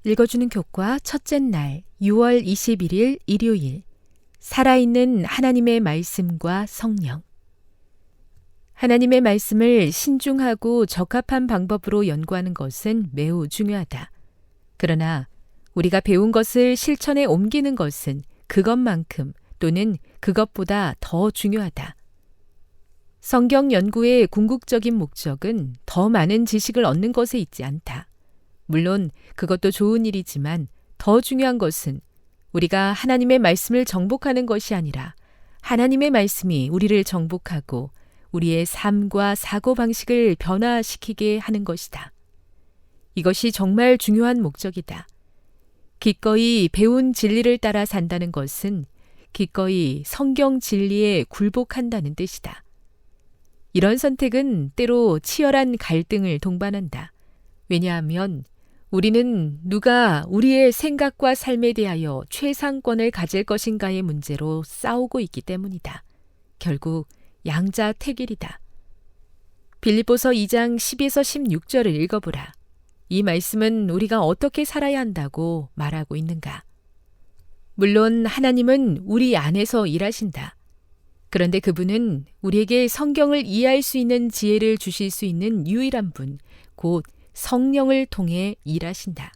읽어주는 교과 첫째 날 6월 21일 일요일 살아있는 하나님의 말씀과 성령. 하나님의 말씀을 신중하고 적합한 방법으로 연구하는 것은 매우 중요하다. 그러나 우리가 배운 것을 실천에 옮기는 것은 그것만큼 또는 그것보다 더 중요하다. 성경 연구의 궁극적인 목적은 더 많은 지식을 얻는 것에 있지 않다. 물론 그것도 좋은 일이지만 더 중요한 것은 우리가 하나님의 말씀을 정복하는 것이 아니라 하나님의 말씀이 우리를 정복하고 우리의 삶과 사고방식을 변화시키게 하는 것이다. 이것이 정말 중요한 목적이다. 기꺼이 배운 진리를 따라 산다는 것은 기꺼이 성경 진리에 굴복한다는 뜻이다. 이런 선택은 때로 치열한 갈등을 동반한다. 왜냐하면 우리는 누가 우리의 생각과 삶에 대하여 최상권을 가질 것인가의 문제로 싸우고 있기 때문이다. 결국 양자택일이다. 빌립보서 2장 10에서 16절을 읽어보라. 이 말씀은 우리가 어떻게 살아야 한다고 말하고 있는가? 물론 하나님은 우리 안에서 일하신다. 그런데 그분은 우리에게 성경을 이해할 수 있는 지혜를 주실 수 있는 유일한 분, 곧 성령을 통해 일하신다.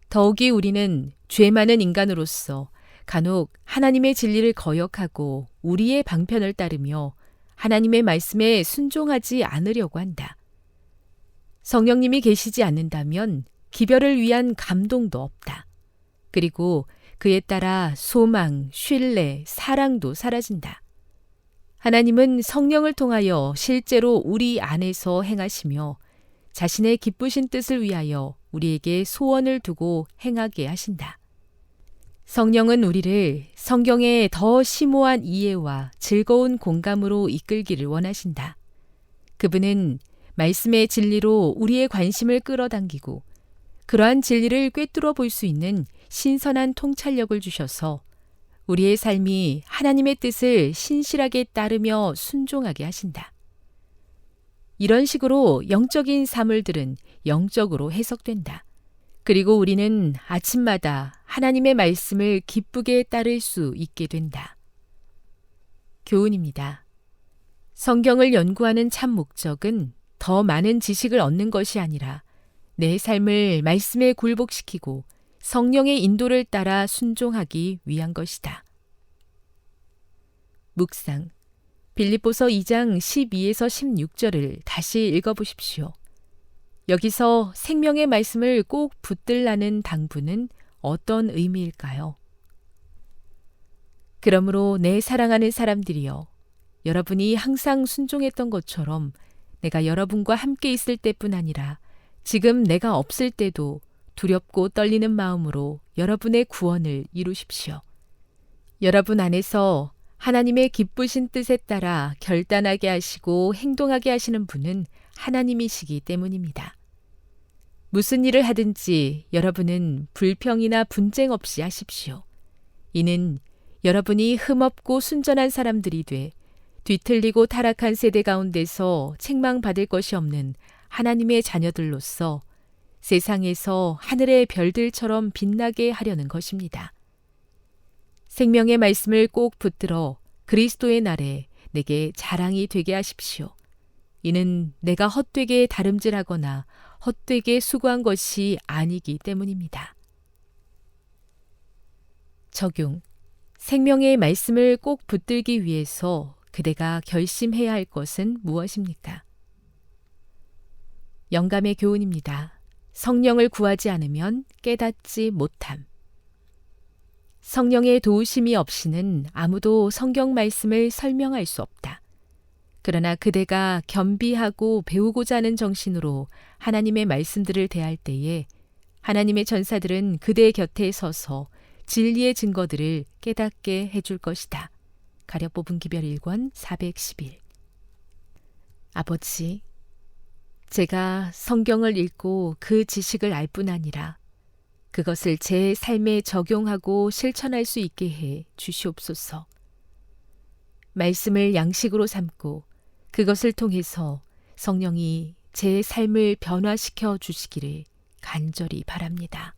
더욱이 우리는 죄 많은 인간으로서 간혹 하나님의 진리를 거역하고 우리의 방편을 따르며 하나님의 말씀에 순종하지 않으려고 한다. 성령님이 계시지 않는다면 기별을 위한 감동도 없다. 그리고 그에 따라 소망, 신뢰, 사랑도 사라진다. 하나님은 성령을 통하여 실제로 우리 안에서 행하시며 자신의 기쁘신 뜻을 위하여 우리에게 소원을 두고 행하게 하신다. 성령은 우리를 성경의 더 심오한 이해와 즐거운 공감으로 이끌기를 원하신다. 그분은 말씀의 진리로 우리의 관심을 끌어당기고 그러한 진리를 꿰뚫어 볼 수 있는 신선한 통찰력을 주셔서 우리의 삶이 하나님의 뜻을 신실하게 따르며 순종하게 하신다. 이런 식으로 영적인 사물들은 영적으로 해석된다. 그리고 우리는 아침마다 하나님의 말씀을 기쁘게 따를 수 있게 된다. 교훈입니다. 성경을 연구하는 참 목적은 더 많은 지식을 얻는 것이 아니라 내 삶을 말씀에 굴복시키고 성령의 인도를 따라 순종하기 위한 것이다. 묵상. 빌립보서 2장 12에서 16절을 다시 읽어보십시오. 여기서 생명의 말씀을 꼭 붙들라는 당부는 어떤 의미일까요? 그러므로 내 사랑하는 사람들이여, 여러분이 항상 순종했던 것처럼 내가 여러분과 함께 있을 때뿐 아니라 지금 내가 없을 때도 두렵고 떨리는 마음으로 여러분의 구원을 이루십시오. 여러분 안에서 하나님의 기쁘신 뜻에 따라 결단하게 하시고 행동하게 하시는 분은 하나님이시기 때문입니다. 무슨 일을 하든지 여러분은 불평이나 분쟁 없이 하십시오. 이는 여러분이 흠없고 순전한 사람들이 돼 뒤틀리고 타락한 세대 가운데서 책망받을 것이 없는 하나님의 자녀들로서 세상에서 하늘의 별들처럼 빛나게 하려는 것입니다. 생명의 말씀을 꼭 붙들어 그리스도의 날에 내게 자랑이 되게 하십시오. 이는 내가 헛되게 다름질하거나 헛되게 수고한 것이 아니기 때문입니다. 적용. 생명의 말씀을 꼭 붙들기 위해서 그대가 결심해야 할 것은 무엇입니까? 영감의 교훈입니다. 성령을 구하지 않으면 깨닫지 못함. 성령의 도우심이 없이는 아무도 성경 말씀을 설명할 수 없다. 그러나 그대가 겸비하고 배우고자 하는 정신으로 하나님의 말씀들을 대할 때에 하나님의 전사들은 그대의 곁에 서서 진리의 증거들을 깨닫게 해줄 것이다. 가려 뽑은 기별 1권 411. 아버지, 제가 성경을 읽고 그 지식을 알 뿐 아니라 그것을 제 삶에 적용하고 실천할 수 있게 해 주시옵소서. 말씀을 양식으로 삼고 그것을 통해서 성령이 제 삶을 변화시켜 주시기를 간절히 바랍니다.